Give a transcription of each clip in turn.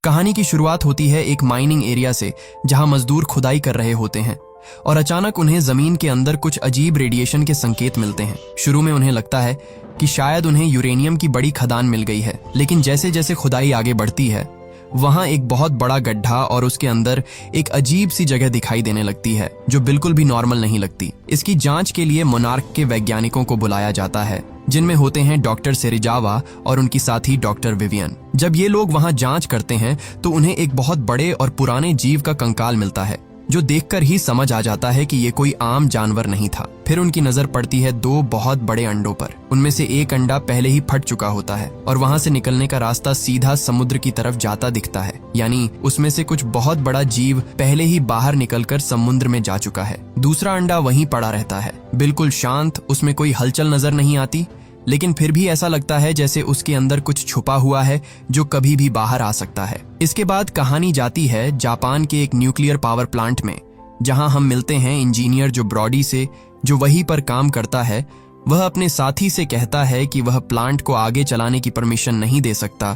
कहानी की शुरुआत होती है एक माइनिंग एरिया से, जहां मजदूर खुदाई कर रहे होते हैं और अचानक उन्हें जमीन के अंदर कुछ अजीब रेडिएशन के संकेत मिलते हैं। शुरू में उन्हें लगता है कि शायद उन्हें यूरेनियम की बड़ी खदान मिल गई है, लेकिन जैसे जैसे खुदाई आगे बढ़ती है वहां एक बहुत बड़ा गड्ढा और उसके अंदर एक अजीब सी जगह दिखाई देने लगती है जो बिल्कुल भी नॉर्मल नहीं लगती। इसकी जांच के लिए मोनार्क के वैज्ञानिकों को बुलाया जाता है, जिनमें होते हैं डॉक्टर सेरिजावा और उनकी साथी डॉक्टर विवियन। जब ये लोग वहां जांच करते हैं तो उन्हें एक बहुत बड़े और पुराने जीव का कंकाल मिलता है, जो देखकर ही समझ आ जाता है कि ये कोई आम जानवर नहीं था। फिर उनकी नजर पड़ती है दो बहुत बड़े अंडों पर। उनमें से एक अंडा पहले ही फट चुका होता है और वहां से निकलने का रास्ता सीधा समुद्र की तरफ जाता दिखता है, यानी उसमें से कुछ बहुत बड़ा जीव पहले ही बाहर निकलकर समुद्र में जा चुका है। दूसरा अंडा वहीं पड़ा रहता है, बिल्कुल शांत, उसमें कोई हलचल नजर नहीं आती, लेकिन फिर भी ऐसा लगता है जैसे उसके अंदर कुछ छुपा हुआ है जो कभी भी बाहर आ सकता है। इसके बाद कहानी जाती है जापान के एक न्यूक्लियर पावर प्लांट में, जहां हम मिलते हैं इंजीनियर जो ब्रॉडी से, जो वहीं पर काम करता है। वह अपने साथी से कहता है कि वह प्लांट को आगे चलाने की परमिशन नहीं दे सकता,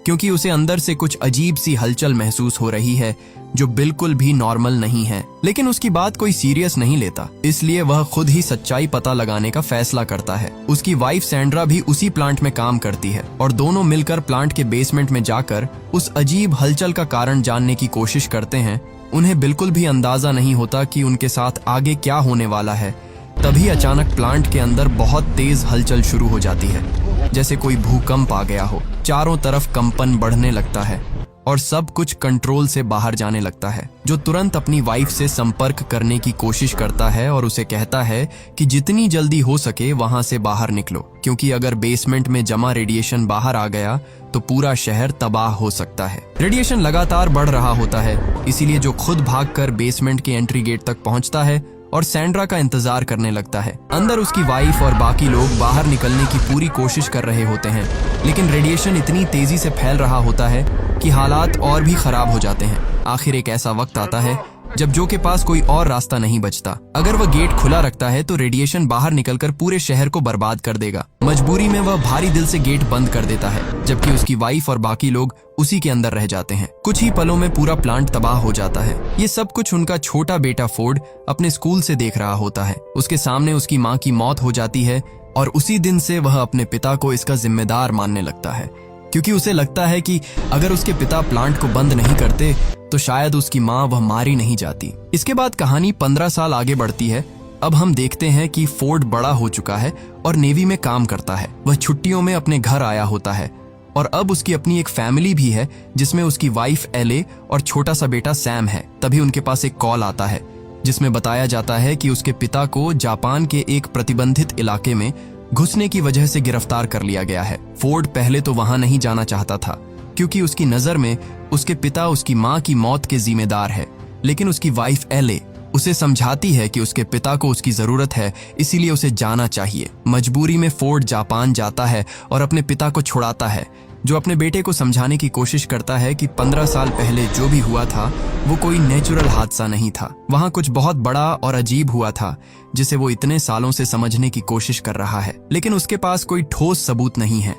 क्योंकि उसे अंदर से कुछ अजीब सी हलचल महसूस हो रही है जो बिल्कुल भी नॉर्मल नहीं है। लेकिन उसकी बात कोई सीरियस नहीं लेता, इसलिए वह खुद ही सच्चाई पता लगाने का फैसला करता है। उसकी वाइफ सैंड्रा भी उसी प्लांट में काम करती है और दोनों मिलकर प्लांट के बेसमेंट में जाकर उस अजीब हलचल का कारण जानने की कोशिश करते हैं। उन्हें बिल्कुल भी अंदाजा नहीं होता कि उनके साथ आगे क्या होने वाला है। तभी अचानक प्लांट के अंदर बहुत तेज हलचल शुरू हो जाती है, जैसे कोई भूकंप आ गया हो। चारों तरफ कंपन बढ़ने लगता है और सब कुछ कंट्रोल से बाहर जाने लगता है, जो तुरंत अपनी वाइफ से संपर्क करने की कोशिश करता है और उसे कहता है कि जितनी जल्दी हो सके वहां से बाहर निकलो, क्योंकि अगर बेसमेंट में जमा रेडिएशन बाहर आ गया तो पूरा शहर तबाह हो सकता है। रेडिएशन लगातार बढ़ रहा होता है, इसीलिए जो खुद भागकर बेसमेंट के एंट्री गेट तक पहुंचता है और सैंड्रा का इंतजार करने लगता है। अंदर उसकी वाइफ और बाकी लोग बाहर निकलने की पूरी कोशिश कर रहे होते हैं, लेकिन रेडिएशन इतनी तेजी से फैल रहा होता है कि हालात और भी खराब हो जाते हैं। आखिर एक ऐसा वक्त आता है जब जो के पास कोई और रास्ता नहीं बचता। अगर वह गेट खुला रखता है तो रेडिएशन बाहर निकलकर पूरे शहर को बर्बाद कर देगा। मजबूरी में वह भारी दिल से गेट बंद कर देता है, जबकि उसकी वाइफ और बाकी लोग उसी के अंदर रह जाते हैं। कुछ ही पलों में पूरा प्लांट तबाह हो जाता है। ये सब कुछ उनका छोटा बेटा फोर्ड अपने स्कूल से देख रहा होता है। उसके सामने उसकी माँ की मौत हो जाती है और उसी दिन से वह अपने पिता को इसका जिम्मेदार मानने लगता है, क्योंकि उसे लगता है कि अगर उसके पिता प्लांट को बंद नहीं करते तो शायद उसकी माँ वह मारी नहीं जाती। इसके बाद कहानी 15 साल आगे बढ़ती है। अब हम देखते हैं कि फोर्ड बड़ा हो चुका है और नेवी में काम करता है। वह छुट्टियों में अपने घर आया होता है और अब उसकी अपनी एक फैमिली भी है, जिसमें उसकी वाइफ एले और छोटा सा बेटा सैम है। तभी उनके पास एक कॉल आता है जिसमें बताया जाता है कि उसके पिता को जापान के एक प्रतिबंधित इलाके में घुसने की वजह से गिरफ्तार कर लिया गया है। फोर्ड पहले तो वहां नहीं जाना चाहता था, क्योंकि उसकी नजर में उसके पिता उसकी माँ की मौत के जिम्मेदार है। लेकिन उसकी वाइफ एले उसे समझाती है कि उसके पिता को उसकी जरूरत है, इसीलिए उसे जाना चाहिए। मजबूरी में फोर्ड जापान जाता है और अपने पिता को छुड़ाता है, जो अपने बेटे को समझाने की कोशिश करता है कि 15 साल पहले जो भी हुआ था वो कोई नेचुरल हादसा नहीं था। वहां कुछ बहुत बड़ा और अजीब हुआ था, जिसे वो इतने सालों से समझने की कोशिश कर रहा है, लेकिन उसके पास कोई ठोस सबूत नहीं है,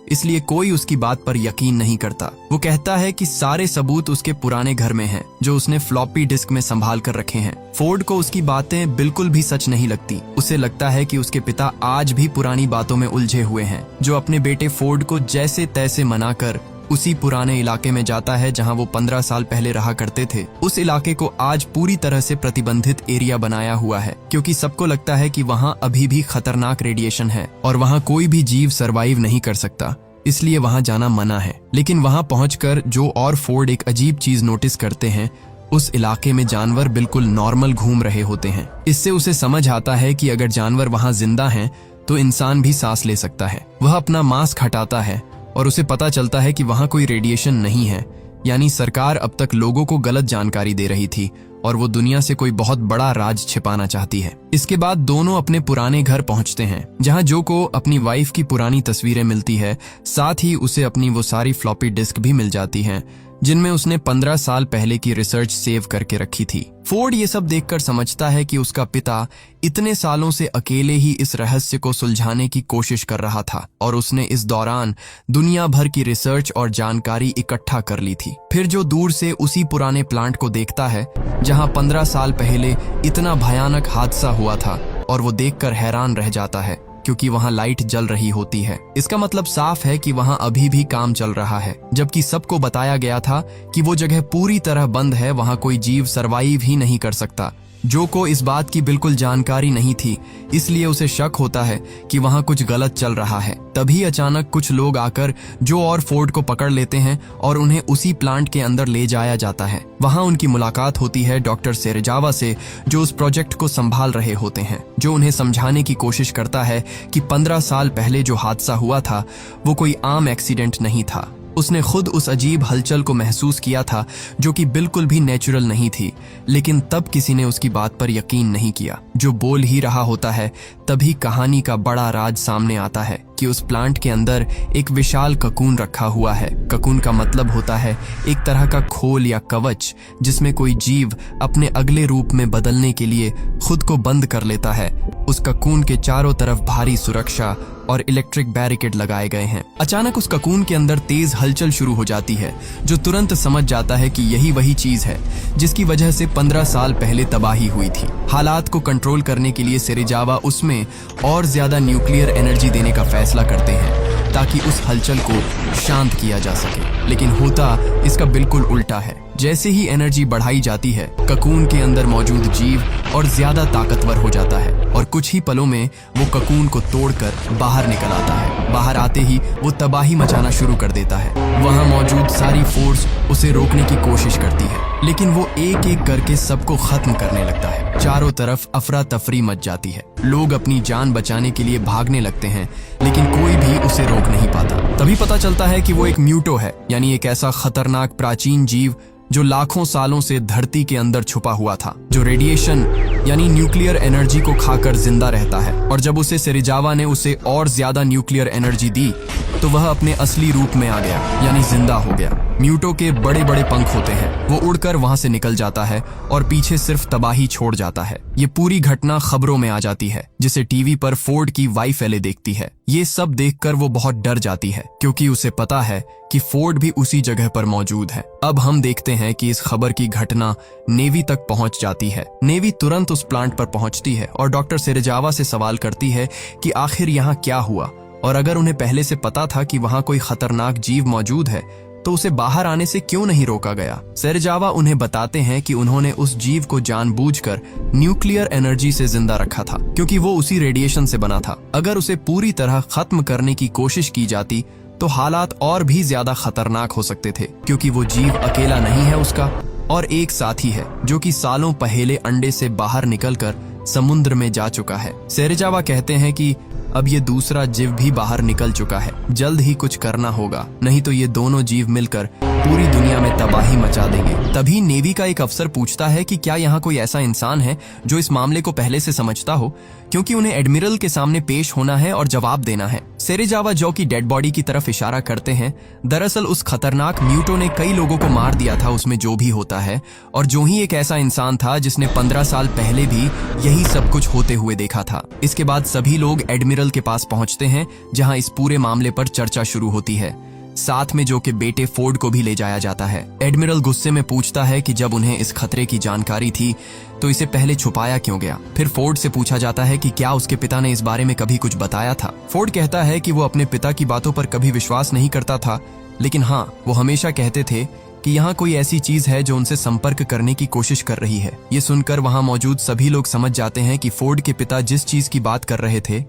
इसलिए कोई उसकी बात पर यकीन नहीं करता। वो कहता है कि सारे सबूत उसके पुराने घर में हैं, जो उसने फ्लॉपी डिस्क में संभाल कर रखे हैं। फोर्ड को उसकी बातें बिल्कुल भी सच नहीं लगती। उसे लगता है कि उसके पिता आज भी पुरानी बातों में उलझे हुए हैं, जो अपने बेटे फोर्ड को जैसे तैसे मनाकर उसी पुराने इलाके में जाता है जहां वो 15 साल पहले रहा करते थे। उस इलाके को आज पूरी तरह से प्रतिबंधित एरिया बनाया हुआ है, क्योंकि सबको लगता है कि वहां अभी भी खतरनाक रेडिएशन है और वहां कोई भी जीव सरवाइव नहीं कर सकता, इसलिए वहां जाना मना है। लेकिन वहां पहुंचकर जो और फोर्ड एक अजीब चीज नोटिस करते हैं, उस इलाके में जानवर बिल्कुल नॉर्मल घूम रहे होते हैं। इससे उसे समझ आता है कि अगर जानवर वहां जिंदा हैं तो इंसान भी सांस ले सकता है। वह अपना मास्क हटाता है और उसे पता चलता है कि वहां कोई रेडिएशन नहीं है, यानी सरकार अब तक लोगों को गलत जानकारी दे रही थी और वो दुनिया से कोई बहुत बड़ा राज छिपाना चाहती है। इसके बाद दोनों अपने पुराने घर पहुंचते हैं, जहां जो को अपनी वाइफ की पुरानी तस्वीरें मिलती है, साथ ही उसे अपनी वो सारी फ्लॉपी डिस्क भी मिल जाती हैं जिनमें उसने 15 साल पहले की रिसर्च सेव करके रखी थी। फोर्ड ये सब देखकर समझता है कि उसका पिता इतने सालों से अकेले ही इस रहस्य को सुलझाने की कोशिश कर रहा था और उसने इस दौरान दुनिया भर की रिसर्च और जानकारी इकट्ठा कर ली थी। फिर जो दूर से उसी पुराने प्लांट को देखता है जहां 15 साल पहले इतना भयानक हादसा हुआ था, और वो देखकर हैरान रह जाता है क्योंकि वहां लाइट जल रही होती है। इसका मतलब साफ है कि वहां अभी भी काम चल रहा है, जबकि सबको बताया गया था कि वो जगह पूरी तरह बंद है, वहां कोई जीव सरवाइव ही नहीं कर सकता। जो को इस बात की बिल्कुल जानकारी नहीं थी, इसलिए उसे शक होता है कि वहां कुछ गलत चल रहा है। तभी अचानक कुछ लोग आकर जो और फोर्ड को पकड़ लेते हैं और उन्हें उसी प्लांट के अंदर ले जाया जाता है। वहां उनकी मुलाकात होती है डॉक्टर सेरेजावा से, जो उस प्रोजेक्ट को संभाल रहे होते हैं, जो उन्हें समझाने की कोशिश करता है कि 15 साल पहले जो हादसा हुआ था वो कोई आम एक्सीडेंट नहीं था। उसने खुद उस अजीब हलचल को महसूस किया था जो कि बिल्कुल भी नेचुरल नहीं थी, लेकिन तब किसी ने उसकी बात पर यकीन नहीं किया। जो बोल ही रहा होता है तभी कहानी का बड़ा राज सामने आता है कि उस प्लांट के अंदर एक विशाल ककून रखा हुआ है। ककून का मतलब होता है एक तरह का खोल या कवच जिसमें कोई जीव अपने अगले रूप में बदलने के लिए खुद को बंद कर लेता है। उस ककून के चारों तरफ भारी सुरक्षा और इलेक्ट्रिक बैरिकेड लगाए गए हैं। अचानक उस ककून के अंदर तेज हलचल शुरू हो जाती है, जो तुरंत समझ जाता है कि यही वही चीज है जिसकी वजह से 15 साल पहले तबाही हुई थी। हालात को कंट्रोल करने के लिए सेरेजावा उसमें और ज्यादा न्यूक्लियर एनर्जी देने का फैसला करते हैं ताकि उस हलचल को शांत किया जा सके, लेकिन होता इसका बिल्कुल उल्टा है। जैसे ही एनर्जी बढ़ाई जाती है, ककून के अंदर मौजूद जीव और ज्यादा ताकतवर हो जाता है और कुछ ही पलों में वो ककून को तोड़कर बाहर निकल आता है। बाहर आते ही वो तबाही मचाना शुरू कर देता है। वहां मौजूद सारी फोर्स उसे रोकने की कोशिश करती है, लेकिन वो एक एक करके सबको खत्म करने लगता है। चारों तरफ अफरा तफरी मच जाती है। लोग अपनी जान बचाने के लिए भागने लगते हैं, लेकिन कोई भी उसे रोक नहीं पाता। तभी पता चलता है कि वो एक म्यूटो है, यानी एक ऐसा खतरनाक प्राचीन जीव जो लाखों सालों से धरती के अंदर छुपा हुआ था, जो रेडिएशन यानी न्यूक्लियर एनर्जी को खाकर जिंदा रहता है। और जब उसे सेरेजावा ने उसे और ज्यादा न्यूक्लियर एनर्जी दी तो वह अपने असली रूप में आ गया, यानी जिंदा हो गया। म्यूटो के बड़े बड़े पंख होते हैं, वो उड़कर वहां से निकल जाता है और पीछे सिर्फ तबाही छोड़ जाता है। ये पूरी घटना खबरों में आ जाती है, जिसे टीवी पर फोर्ड की वाइफ एले देखती है। ये सब देखकर वो बहुत डर जाती है क्योंकि उसे पता है कि फोर्ड भी उसी जगह पर मौजूद है। अब हम देखते हैं कि इस खबर की घटना नेवी तक पहुंच जाती है। नेवी तुरंत उस प्लांट पर पहुंचती है और डॉक्टर सेरेजावा से सवाल करती है कि आखिर यहाँ क्या हुआ, और अगर उन्हें पहले से पता था कि वहां कोई खतरनाक जीव मौजूद है तो उसे बाहर आने से क्यों नहीं रोका गया। सेरेजावा उन्हें बताते हैं कि उन्होंने उस जीव को जानबूझकर न्यूक्लियर एनर्जी से जिंदा रखा था क्योंकि वो उसी रेडिएशन से बना था। अगर उसे पूरी तरह खत्म करने की कोशिश की जाती तो हालात और भी ज्यादा खतरनाक हो सकते थे, क्योंकि वो जीव अकेला नहीं है, उसका और एक साथी है जो कि सालों पहले अंडे से बाहर निकलकर समुद्र में जा चुका है। सेरेजावा कहते हैं कि अब ये दूसरा जीव भी बाहर निकल चुका है, जल्द ही कुछ करना होगा, नहीं तो ये दोनों जीव मिलकर पूरी दुनिया में तबाही मचा देंगे। तभी नेवी का एक अफसर पूछता है कि क्या यहाँ कोई ऐसा इंसान है जो इस मामले को पहले से समझता हो, क्योंकि उन्हें एडमिरल के सामने पेश होना है और जवाब देना है। सेरेजावा जो की डेड बॉडी की तरफ इशारा करते हैं। दरअसल उस खतरनाक म्यूटो ने कई लोगों को मार दिया था, उसमें जो भी होता है, और जो ही एक ऐसा इंसान था जिसने 15 साल पहले भी यही सब कुछ होते हुए देखा था। इसके बाद सभी लोग एडमिरल के पास पहुंचते हैं, जहां इस पूरे मामले पर चर्चा शुरू होती है। साथ में जो के बेटे फोर्ड को भी ले जाया जाता है। एडमिरल गुस्से में पूछता है कि जब उन्हें इस खतरे की जानकारी थी तो इसे पहले छुपाया क्यों गया। फिर फोर्ड से पूछा जाता है कि क्या उसके पिता ने इस बारे में कभी कुछ बताया था। फोर्ड कहता है कि वो अपने पिता की बातों पर कभी विश्वास नहीं करता था, लेकिन हाँ, वो हमेशा कहते थे कि यहाँ कोई ऐसी चीज है जो उनसे संपर्क करने की कोशिश कर रही है। ये सुनकर वहां मौजूद सभी लोग समझ जाते हैं कि फोर्ड के पिता जिस चीज की बात कर रहे थे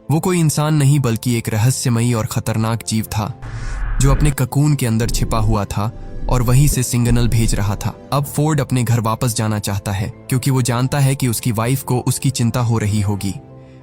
वो कोई इंसान नहीं बल्कि एक रहस्यमयी और खतरनाक जीव था जो अपने ककून के अंदर छिपा हुआ था और वहीं से सिग्नल भेज रहा था। अब फोर्ड अपने घर वापस जाना चाहता है क्योंकि वो जानता है कि उसकी वाइफ को उसकी चिंता हो रही होगी।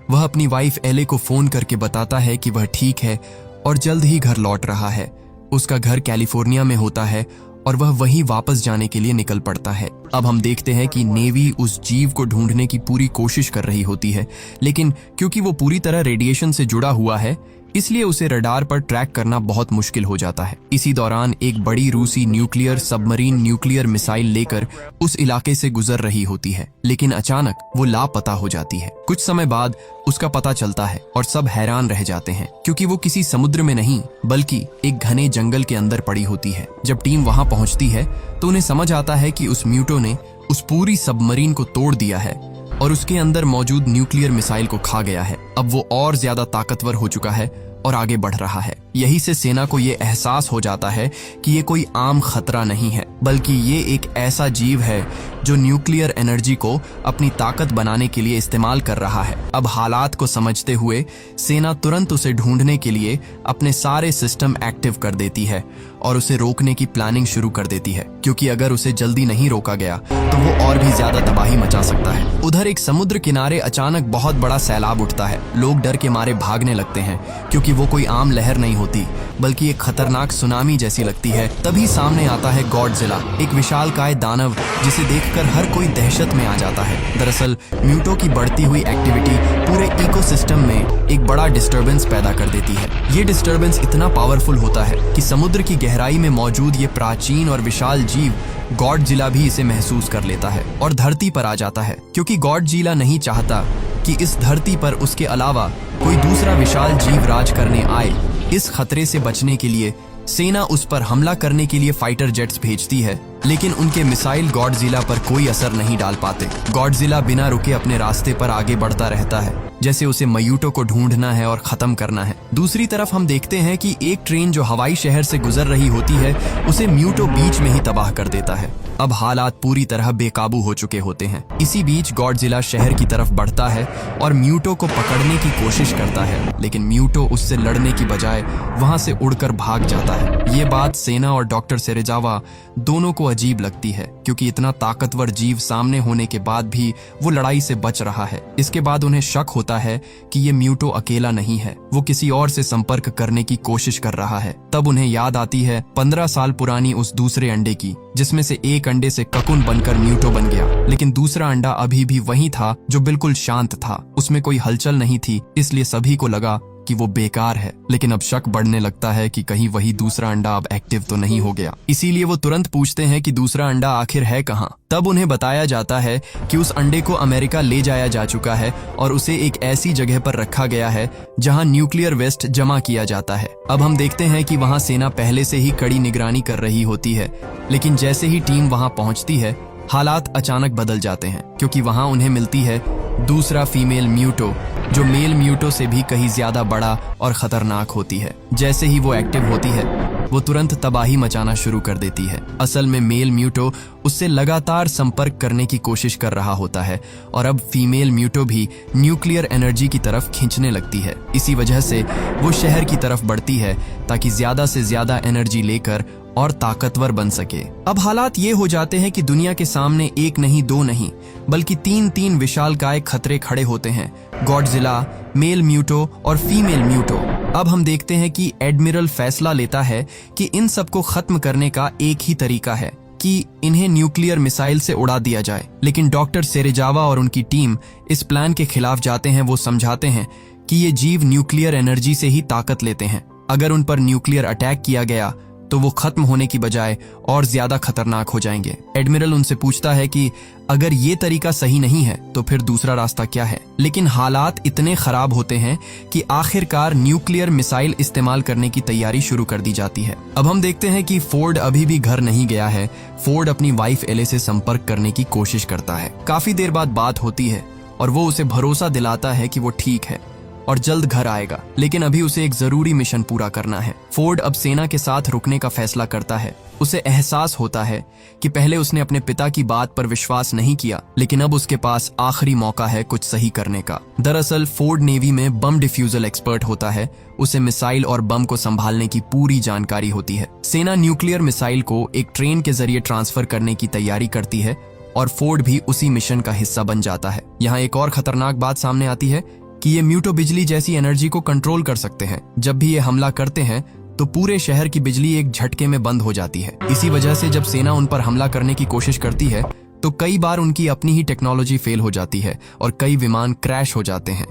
वह अपनी वाइफ एले को फोन करके बताता है कि वह ठीक है और जल्द ही घर लौट रहा है। उसका घर कैलिफोर्निया में होता है और वह वहीं वापस जाने के लिए निकल पड़ता है। अब हम देखते हैं कि नेवी उस जीव को ढूंढने की पूरी कोशिश कर रही होती है, लेकिन क्योंकि वो पूरी तरह रेडिएशन से जुड़ा हुआ है इसलिए उसे रडार पर ट्रैक करना बहुत मुश्किल हो जाता है। इसी दौरान एक बड़ी रूसी न्यूक्लियर सबमरीन न्यूक्लियर मिसाइल लेकर उस इलाके से गुजर रही होती है, लेकिन अचानक वो लापता हो जाती है। कुछ समय बाद उसका पता चलता है और सब हैरान रह जाते हैं, क्योंकि वो किसी समुद्र में नहीं बल्कि एक घने जंगल के अंदर पड़ी होती है। जब टीम वहां पहुंचती है तो उन्हें समझ आता है कि उस म्यूटो ने उस पूरी सबमरीन को तोड़ दिया है और उसके अंदर मौजूद न्यूक्लियर मिसाइल को खा गया है। अब वो और ज्यादा ताकतवर हो चुका है और आगे बढ़ रहा है। यही से सेना को ये एहसास हो जाता है कि ये कोई आम खतरा नहीं है, बल्कि ये एक ऐसा जीव है जो न्यूक्लियर एनर्जी को अपनी ताकत बनाने के लिए इस्तेमाल कर रहा है। अब हालात को समझते हुए सेना तुरंत उसे ढूंढने के लिए अपने सारे सिस्टम एक्टिव कर देती है और उसे रोकने की प्लानिंग शुरू कर देती है, क्योंकि अगर उसे जल्दी नहीं रोका गया तो वो और भी ज्यादा तबाही मचा सकता है। उधर एक समुद्र किनारे अचानक बहुत बड़ा सैलाब उठता है। लोग डर के मारे भागने लगते हैं, क्योंकि वो कोई आम लहर नहीं होती बल्कि एक खतरनाक सुनामी जैसी लगती है। तभी सामने आता है गॉडजिला, एक विशालकाय दानव जिसे देखकर हर कोई दहशत में आ जाता है। दरअसल म्यूटो की बढ़ती हुई एक्टिविटी पूरे इकोसिस्टम में एक बड़ा डिस्टर्बेंस पैदा कर देती है। ये डिस्टर्बेंस इतना पावरफुल होता है कि समुद्र की गहराई में मौजूद ये प्राचीन और विशाल जीव गॉडजिला भी इसे महसूस कर लेता है और धरती पर आ जाता है, क्योंकि गॉडजिला नहीं चाहता कि इस धरती पर उसके अलावा कोई दूसरा विशाल जीव राज करने आए। इस खतरे से बचने के लिए सेना उस पर हमला करने के लिए फाइटर जेट्स भेजती है, लेकिन उनके मिसाइल गॉडजिला पर कोई असर नहीं डाल पाते। गॉडजिला बिना रुके अपने रास्ते पर आगे बढ़ता रहता है, जैसे उसे म्यूटो को ढूंढना है और खत्म करना है। दूसरी तरफ हम देखते हैं कि एक ट्रेन जो हवाई शहर से गुजर रही होती है उसे म्यूटो बीच में ही तबाह कर देता है। अब हालात पूरी तरह बेकाबू हो चुके होते हैं। इसी बीच गॉडजिला शहर की तरफ बढ़ता है और म्यूटो को पकड़ने की कोशिश करता है, लेकिन म्यूटो उससे लड़ने की बजाय वहां से उड़कर भाग जाता है। ये बात सेना और डॉक्टर सेरेजावा दोनों को अजीब लगती है, क्योंकि इतना ताकतवर जीव सामने होने के बाद भी वो लड़ाई से बच रहा है। इसके बाद उन्हें शक होता है कि ये म्यूटो अकेला नहीं है, वो किसी और से संपर्क करने की कोशिश कर रहा है। तब उन्हें याद आती है 15 साल पुरानी उस दूसरे अंडे की, जिसमें से एक अंडे से ककुन बनकर म्यूटो बन गया, लेकिन दूसरा अंडा अभी भी वही था जो बिल्कुल शांत था। उसमें कोई हलचल नहीं थी, इसलिए सभी को लगा कि वो बेकार है। लेकिन अब शक बढ़ने लगता है कि कहीं वही दूसरा अंडा अब एक्टिव तो नहीं हो गया। इसीलिए वो तुरंत पूछते हैं कि दूसरा अंडा आखिर है कहाँ। तब उन्हें बताया जाता है कि उस अंडे को अमेरिका ले जाया जा चुका है और उसे एक ऐसी जगह पर रखा गया है जहां न्यूक्लियर वेस्ट जमा किया जाता है। अब हम देखते हैं कि वहां सेना पहले से ही कड़ी निगरानी कर रही होती है, लेकिन जैसे ही टीम वहां पहुंचती है हालात अचानक बदल जाते हैं, क्योंकि वहां उन्हें मिलती है दूसरा फीमेल म्यूटो, जो मेल म्यूटो से भी कहीं ज्यादा बड़ा और खतरनाक होती है। जैसे ही वो एक्टिव होती है वो तुरंत तबाही मचाना शुरू कर देती है। असल में मेल म्यूटो उससे लगातार संपर्क करने की कोशिश कर रहा होता है और अब फीमेल म्यूटो भी न्यूक्लियर एनर्जी की तरफ खींचने लगती है। इसी वजह से वो शहर की तरफ बढ़ती है ताकि ज्यादा से ज्यादा एनर्जी लेकर और ताकतवर बन सके। अब हालात ये हो जाते हैं कि दुनिया के सामने एक नहीं दो नहीं बल्कि तीन विशालकाय खतरे खड़े होते हैं, गॉडजिला, मेल म्यूटो और फीमेल म्यूटो। अब हम देखते हैं कि एडमिरल फैसला लेता है कि इन सबको खत्म करने का एक ही तरीका है कि इन्हें न्यूक्लियर मिसाइल से उड़ा दिया जाए। लेकिन डॉक्टर सेरेजावा और उनकी टीम इस प्लान के खिलाफ जाते हैं। वो समझाते हैं कि ये जीव न्यूक्लियर एनर्जी से ही ताकत लेते हैं। अगर उन पर न्यूक्लियर अटैक किया गया तो वो खत्म होने की बजाय और ज्यादा खतरनाक हो जाएंगे। एडमिरल उनसे पूछता है कि अगर ये तरीका सही नहीं है तो फिर दूसरा रास्ता क्या है। लेकिन हालात इतने खराब होते हैं कि आखिरकार न्यूक्लियर मिसाइल इस्तेमाल करने की तैयारी शुरू कर दी जाती है। अब हम देखते हैं कि फोर्ड अभी भी घर नहीं गया है। फोर्ड अपनी वाइफ एले से संपर्क करने की कोशिश करता है। काफी देर बाद बात होती है और वो उसे भरोसा दिलाता है कि वो ठीक है और जल्द घर आएगा, लेकिन अभी उसे एक जरूरी मिशन पूरा करना है। फोर्ड अब सेना के साथ रुकने का फैसला करता है। उसे एहसास होता है कि पहले उसने अपने पिता की बात पर विश्वास नहीं किया, लेकिन अब उसके पास आखिरी मौका है कुछ सही करने का। दरअसल फोर्ड नेवी में बम डिफ्यूजल एक्सपर्ट होता है। उसे मिसाइल और बम को संभालने की पूरी जानकारी होती है। सेना न्यूक्लियर मिसाइल को एक ट्रेन के जरिए ट्रांसफर करने की तैयारी करती है और फोर्ड भी उसी मिशन का हिस्सा बन जाता है। यहाँ एक और खतरनाक बात सामने आती है कि ये म्यूटो बिजली जैसी एनर्जी को कंट्रोल कर सकते हैं। जब भी ये हमला करते हैं तो पूरे शहर की बिजली एक झटके में बंद हो जाती है। इसी वजह से जब सेना उन पर हमला करने की कोशिश करती है तो कई बार उनकी अपनी ही टेक्नोलॉजी फेल हो जाती है और कई विमान क्रैश हो जाते हैं।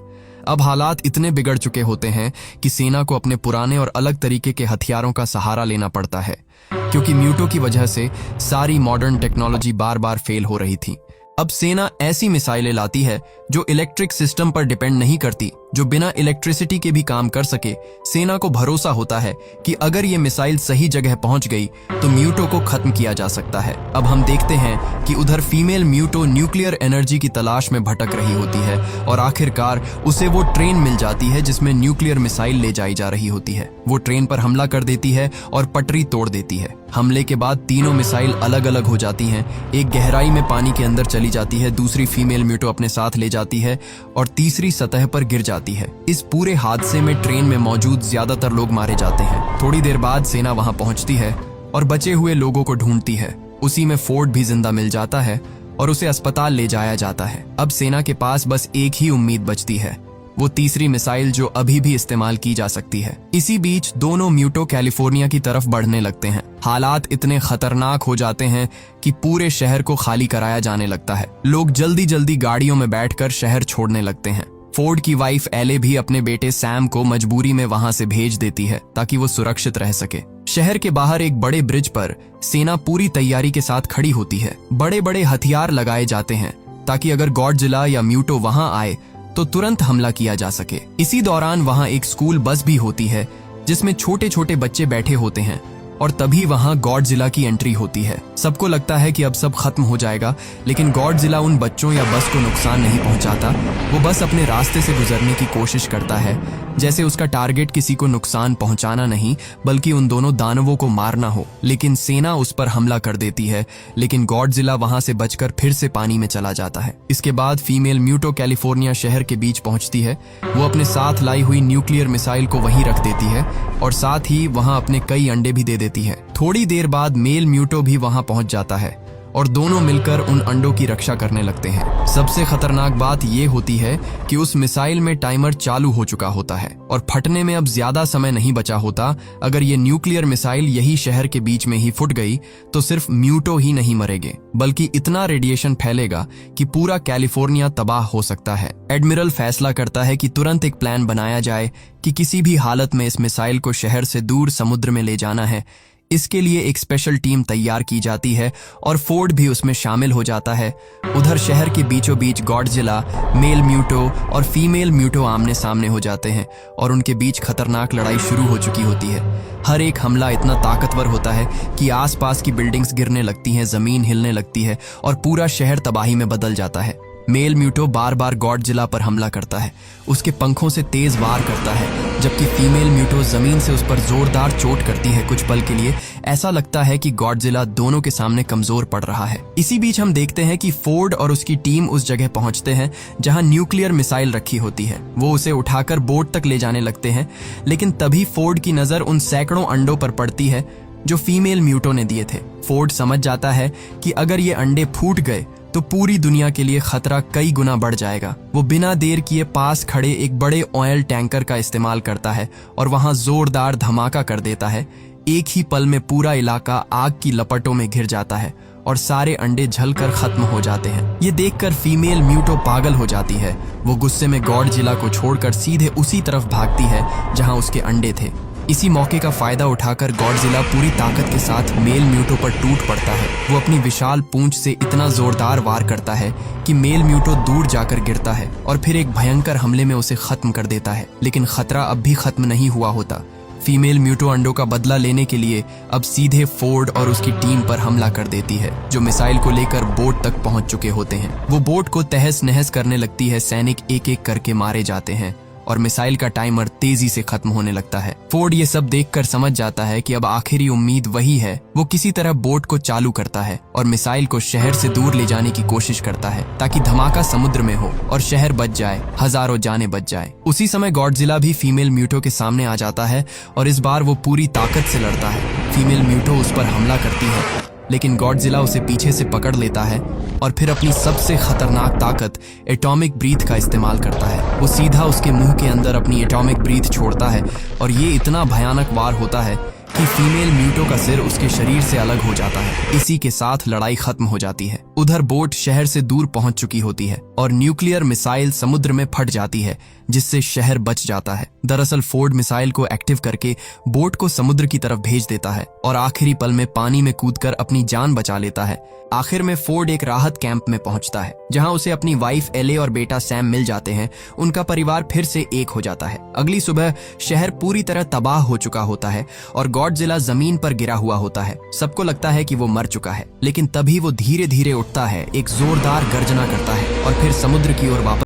अब हालात इतने बिगड़ चुके होते हैं कि सेना को अपने पुराने और अलग तरीके के हथियारों का सहारा लेना पड़ता है, क्योंकि म्यूटो की वजह से सारी मॉडर्न टेक्नोलॉजी बार बार फेल हो रही थी। अब सेना ऐसी मिसाइलें लाती है जो इलेक्ट्रिक सिस्टम पर डिपेंड नहीं करती, जो बिना इलेक्ट्रिसिटी के भी काम कर सके। सेना को भरोसा होता है कि अगर ये मिसाइल सही जगह पहुंच गई तो म्यूटो को खत्म किया जा सकता है। अब हम देखते हैं कि उधर फीमेल म्यूटो न्यूक्लियर एनर्जी की तलाश में भटक रही होती है और आखिरकार उसे वो ट्रेन मिल जाती है जिसमें न्यूक्लियर मिसाइल ले जाई जा रही होती है। वो ट्रेन पर हमला कर देती है और पटरी तोड़ देती है। हमले के बाद तीनों मिसाइल अलग अलग हो जाती हैं। एक गहराई में पानी के अंदर चली जाती है, दूसरी फीमेल म्यूटो अपने साथ ले जाती है और तीसरी सतह पर गिर जाती है। इस पूरे हादसे में ट्रेन में मौजूद ज्यादातर लोग मारे जाते हैं। थोड़ी देर बाद सेना वहां पहुंचती है और बचे हुए लोगों को ढूंढती है। उसी में फोर्ड भी जिंदा मिल जाता है और उसे अस्पताल ले जाया जाता है। अब सेना के पास बस एक ही उम्मीद बचती है, वो तीसरी मिसाइल जो अभी भी इस्तेमाल की जा सकती है। इसी बीच दोनों म्यूटो कैलिफोर्निया की तरफ बढ़ने लगते हैं। हालात इतने खतरनाक हो जाते हैं कि पूरे शहर को खाली कराया जाने लगता है। लोग जल्दी जल्दी गाड़ियों में बैठकर शहर छोड़ने लगते हैं। फोर्ड की वाइफ एले भी अपने बेटे सैम को मजबूरी में वहां से भेज देती है ताकि वो सुरक्षित रह सके। शहर के बाहर एक बड़े ब्रिज पर सेना पूरी तैयारी के साथ खड़ी होती है। बड़े बड़े हथियार लगाए जाते हैं ताकि अगर गॉडजिला या म्यूटो वहां आए तो तुरंत हमला किया जा सके। इसी दौरान वहां एक स्कूल बस भी होती है जिसमें छोटे छोटे बच्चे बैठे होते हैं और तभी वहां गॉडजिला की एंट्री होती है। सबको लगता है कि अब सब खत्म हो जाएगा, लेकिन गॉडजिला उन बच्चों या बस को नुकसान नहीं पहुंचाता। वो बस अपने रास्ते से गुजरने की कोशिश करता है, जैसे उसका टारगेट किसी को नुकसान पहुंचाना नहीं बल्कि उन दोनों दानवों को मारना हो। लेकिन सेना उस पर हमला कर देती है, लेकिन गॉडजिला वहां से बचकर फिर से पानी में चला जाता है। इसके बाद फीमेल म्यूटो कैलिफोर्निया शहर के बीच पहुंचती है। वो अपने साथ लाई हुई न्यूक्लियर मिसाइल को वहीं रख देती है और साथ ही वहां अपने कई अंडे भी दे देती है। थोड़ी देर बाद मेल म्यूटो भी वहां पहुंच जाता है और दोनों मिलकर उन अंडों की रक्षा करने लगते हैं। सबसे खतरनाक बात यह होती है कि उस मिसाइल में टाइमर चालू हो चुका होता है और फटने में अब ज्यादा समय नहीं बचा होता। अगर ये न्यूक्लियर मिसाइल यही शहर के बीच में ही फुट गई तो सिर्फ म्यूटो ही नहीं मरेंगे, बल्कि इतना रेडिएशन फैलेगा कि पूरा कैलिफोर्निया तबाह हो सकता है। एडमिरल फैसला करता है कि तुरंत एक प्लान बनाया जाए कि किसी भी हालत में इस मिसाइल को शहर से दूर समुद्र में ले जाना है। इसके लिए एक स्पेशल टीम तैयार की जाती है और फोर्ड भी उसमें शामिल हो जाता है। उधर शहर के बीचों बीच गॉडजिला, मेल म्यूटो और फीमेल म्यूटो आमने सामने हो जाते हैं और उनके बीच खतरनाक लड़ाई शुरू हो चुकी होती है। हर एक हमला इतना ताकतवर होता है कि आसपास की बिल्डिंग्स गिरने लगती हैं, जमीन हिलने लगती है और पूरा शहर तबाही में बदल जाता है। मेल म्यूटो बार बार गॉडजिला पर हमला करता है, उसके पंखों से तेज वार करता है, जबकि फीमेल म्यूटो जमीन से उस पर जोरदार चोट करती है। कुछ पल के लिए ऐसा लगता है कि गॉडजिला दोनों के सामने कमजोर पड़ रहा है। इसी बीच हम देखते हैं कि फोर्ड और उसकी टीम उस जगह पहुंचते हैं जहां न्यूक्लियर मिसाइल रखी होती है। वो उसे उठाकर बोट तक ले जाने लगते हैं, लेकिन तभी फोर्ड की नजर उन सैकड़ों अंडों पर पड़ती है जो फीमेल म्यूटो ने दिए थे। फोर्ड समझ जाता है कि अगर ये अंडे फूट गए तो पूरी दुनिया के लिए खतरा कई गुना बढ़ जाएगा। वो बिना देर किए पास खड़े एक बड़े ऑयल टैंकर का इस्तेमाल करता है और वहां जोरदार धमाका कर देता है। एक ही पल में पूरा इलाका आग की लपटों में घिर जाता है और सारे अंडे जलकर खत्म हो जाते हैं। ये देखकर फीमेल म्यूटो पागल हो जाती है। वो गुस्से में गॉडजिला को छोड़कर सीधे उसी तरफ भागती है जहां उसके अंडे थे। इसी मौके का फायदा उठाकर गॉडजिला पूरी ताकत के साथ मेल म्यूटो पर टूट पड़ता है। वो अपनी विशाल पूंछ से इतना जोरदार वार करता है कि मेल म्यूटो दूर जाकर गिरता है और फिर एक भयंकर हमले में उसे खत्म कर देता है। लेकिन खतरा अब भी खत्म नहीं हुआ होता। फीमेल म्यूटो अंडों का बदला लेने के लिए अब सीधे फोर्ड और उसकी टीम पर हमला कर देती है, जो मिसाइल को लेकर बोट तक पहुंच चुके होते हैं। वो बोट को तहस नहस करने लगती है, सैनिक एक एक करके मारे जाते हैं और मिसाइल का टाइमर तेजी से खत्म होने लगता है। फोर्ड ये सब देखकर समझ जाता है कि अब आखिरी उम्मीद वही है। वो किसी तरह बोट को चालू करता है और मिसाइल को शहर से दूर ले जाने की कोशिश करता है ताकि धमाका समुद्र में हो और शहर बच जाए, हजारों जानें बच जाए। उसी समय गॉडजिला भी फीमेल म्यूटो के सामने आ जाता है और इस बार वो पूरी ताकत से लड़ता है। फीमेल म्यूटो उस पर हमला करती है, लेकिन गॉडजिला उसे पीछे से पकड़ लेता है और फिर अपनी सबसे खतरनाक ताकत एटॉमिक ब्रीथ का इस्तेमाल करता है। वो सीधा उसके मुंह के अंदर अपनी एटॉमिक ब्रीथ छोड़ता है और ये इतना भयानक वार होता है कि फीमेल म्यूटो का सिर उसके शरीर से अलग हो जाता है। इसी के साथ लड़ाई खत्म हो जाती है। उधर बोट शहर से दूर पहुंच चुकी होती है और न्यूक्लियर मिसाइल समुद्र में फट जाती है, जिससे शहर बच जाता है। दरअसल फोर्ड मिसाइल को एक्टिव करके बोट को समुद्र की तरफ भेज देता है और आखिरी पल में पानी में कूदकर अपनी जान बचा लेता है। आखिर में फोर्ड एक राहत कैंप में पहुंचता है, जहां उसे अपनी वाइफ एले और बेटा सैम मिल जाते हैं। उनका परिवार फिर से एक हो जाता है। अगली सुबह शहर पूरी तरह तबाह हो चुका होता है और गॉडजिला जमीन पर गिरा हुआ होता है। सबको लगता है कि वो मर चुका है, लेकिन तभी वो धीरे धीरे उठता है, एक जोरदार गर्जना करता है और फिर समुद्र की ओर वापस